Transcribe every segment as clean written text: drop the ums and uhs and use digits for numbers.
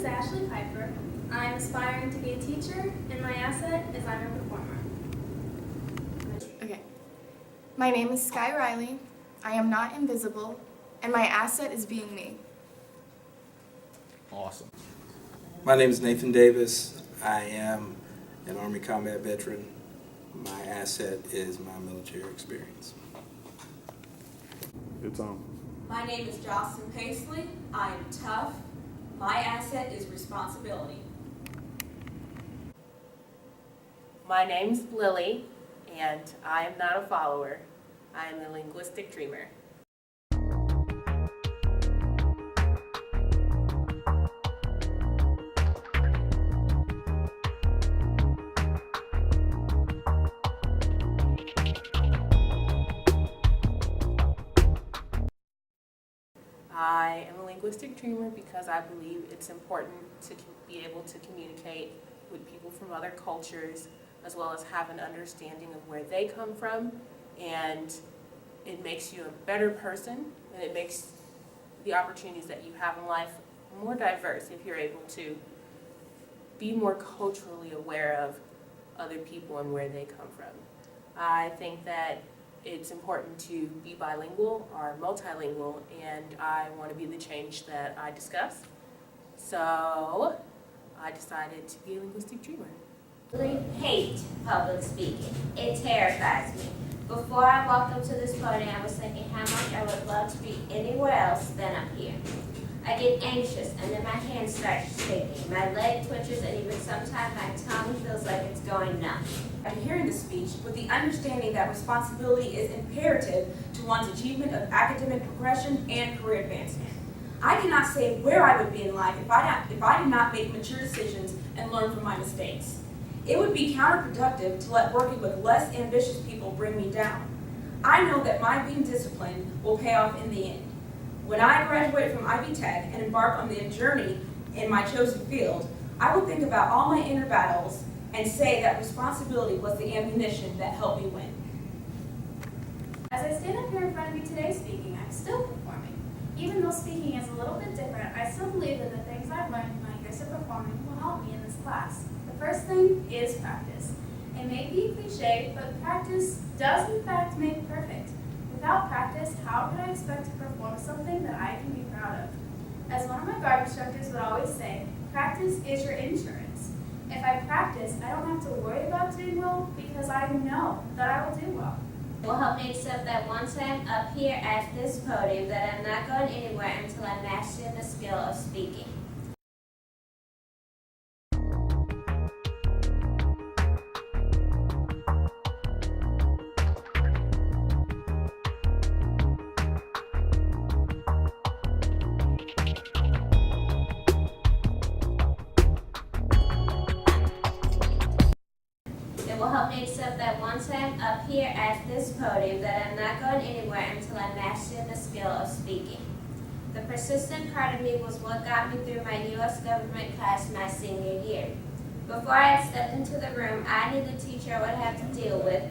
Ashley Piper. I'm aspiring to be a teacher, and my asset is I'm a performer. Okay. My name is Sky Riley. I am not invisible, and my asset is being me. Awesome. My name is Nathan Davis. I am an Army combat veteran. My asset is my military experience. It's on. My name is Jocelyn Paisley. I am tough. My asset is responsibility. My name's Lily, and I am not a follower. I am a linguistic dreamer. I am a linguistic dreamer because I believe it's important to be able to communicate with people from other cultures, as well as have an understanding of where they come from, and it makes you a better person, and it makes the opportunities that you have in life more diverse if you're able to be more culturally aware of other people and where they come from. I think that it's important to be bilingual or multilingual, and I want to be the change that I discuss. So I decided to be a linguistic dreamer. I really hate public speaking. It terrifies me. Before I walked up to this podium, I was thinking how much I would love to be anywhere else than up here. I get anxious, and then my hands start shaking. My leg twitches, and even sometimes my tongue feels like it's going numb. I'm hearing the speech with the understanding that responsibility is imperative to one's achievement of academic progression and career advancement. I cannot say where I would be in life if I did not make mature decisions and learn from my mistakes. It would be counterproductive to let working with less ambitious people bring me down. I know that my being disciplined will pay off in the end. When I graduate from Ivy Tech and embark on the journey in my chosen field, I will think about all my inner battles and say that responsibility was the ammunition that helped me win. As I stand up here in front of you today speaking, I'm still performing. Even though speaking is a little bit different, I still believe that the things I've learned in my years of performing will help me in this class. The first thing is practice. It may be cliche, but practice does in fact make perfect. Without practice, how could I expect to perform something that I can be proud of? As one of my garden instructors would always say, practice is your insurance. If I practice, I don't have to worry about doing well because I know that I will do well. It will help me accept that once I'm up here at this podium that I'm not going anywhere until I master the skill of speaking. It will help me accept that once I'm up here at this podium that I'm not going anywhere until I master the skill of speaking. The persistent part of me was what got me through my U.S. government class my senior year. Before I had stepped into the room, I knew the teacher I would have to deal with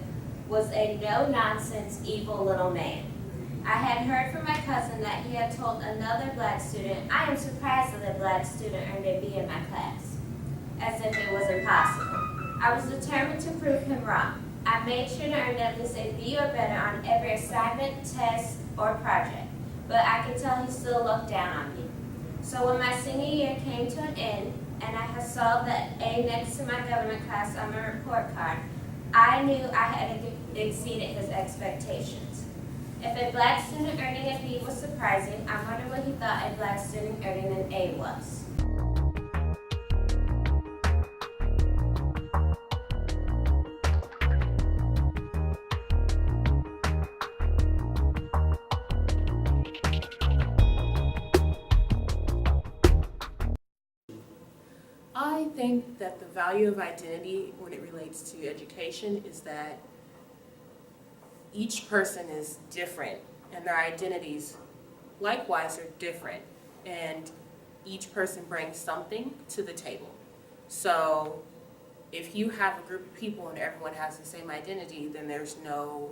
was a no-nonsense, evil little man. I had heard from my cousin that he had told another black student, "I am surprised that a black student earned a B in my class," as if it was impossible. I was determined to prove him wrong. I made sure to earn at least a B or better on every assignment, test, or project, but I could tell he still looked down on me. So when my senior year came to an end, and I saw that A next to my government class on my report card, I knew I had exceeded his expectations. If a black student earning a B was surprising, I wonder what he thought a black student earning an A was. I think that the value of identity when it relates to education is that each person is different and their identities likewise are different, and each person brings something to the table. So if you have a group of people and everyone has the same identity, then there's no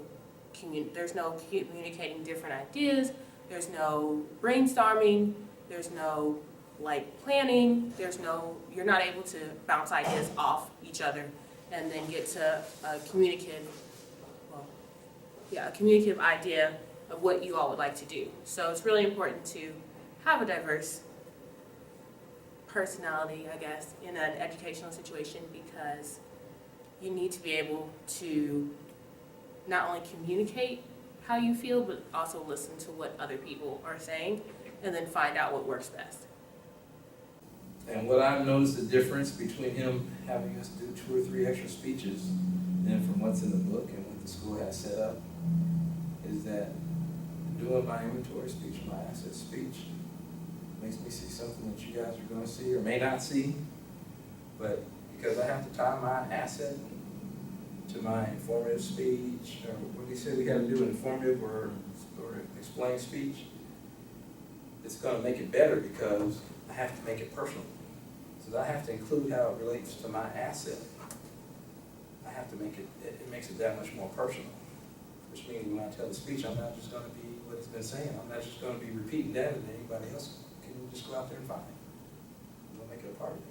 communicating different ideas, there's no brainstorming, there's no like planning. You're not able to bounce ideas off each other and then get to a communicative idea of what you all would like to do. So it's really important to have a diverse personality, I guess, in an educational situation, because you need to be able to not only communicate how you feel, but also listen to what other people are saying and then find out what works best. And what I've noticed the difference between him having us do 2 or 3 extra speeches than from what's in the book and what the school has set up is that doing my inventory speech, my asset speech, makes me see something that you guys are going to see or may not see, but because I have to tie my asset to my informative speech, or what he said we had to do, an informative or explain speech, it's going to make it better because I have to make it personal. So I have to include how it relates to my asset. I have to make it makes it that much more personal, which means when I tell the speech, I'm not just going to be what he's been saying. I'm not just going to be repeating that and anybody else can just go out there and find it. I'm going to make it a part of me.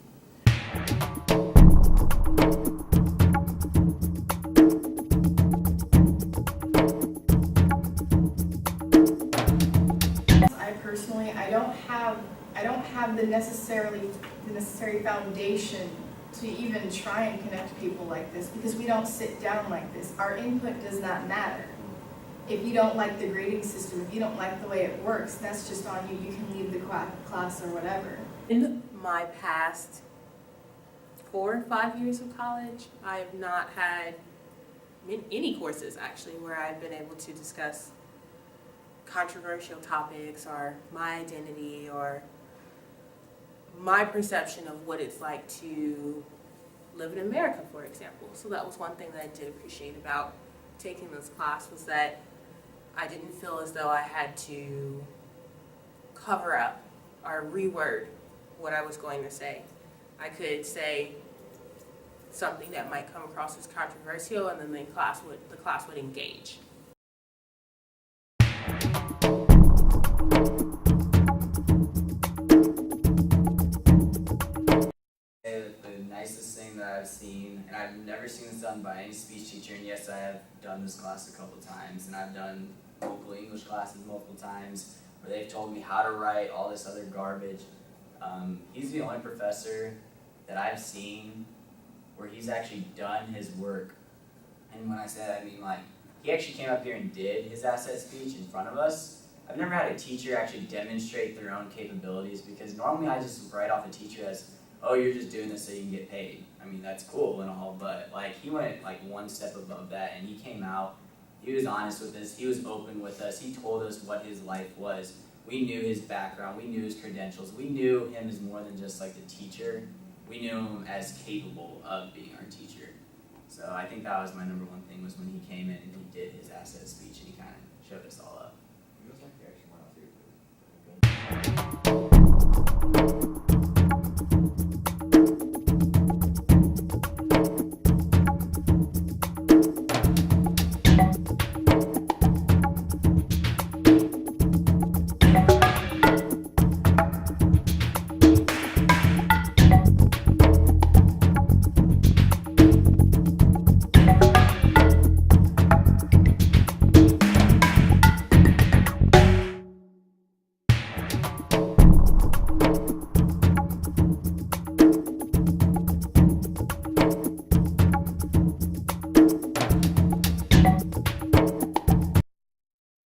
I don't have the necessary foundation to even try and connect people like this, because we don't sit down like this. Our input does not matter. If you don't like the grading system, if you don't like the way it works, that's just on you. You can leave the class or whatever. In my past 4 or 5 years of college, I have not had any courses actually where I've been able to discuss controversial topics or my identity or my perception of what it's like to live in America, for example. So that was one thing that I did appreciate about taking this class, was that I didn't feel as though I had to cover up or reword what I was going to say. I could say something that might come across as controversial, and then the class would engage. The nicest thing that I've seen, and I've never seen this done by any speech teacher, and yes, I have done this class a couple times, and I've done local English classes multiple times, where they've told me how to write all this other garbage. He's the only professor that I've seen where he's actually done his work. And when I say that, I mean like, he actually came up here and did his asset speech in front of us. I've never had a teacher actually demonstrate their own capabilities, because normally I just write off a teacher as, oh, you're just doing this so you can get paid. I mean, that's cool and all, but like he went like one step above that, and he came out, he was honest with us, he was open with us, he told us what his life was. We knew his background, we knew his credentials, we knew him as more than just like the teacher, we knew him as capable of being our teacher. So I think that was my #1 thing, was when he came in and he did his asset speech and he kind of showed us all up.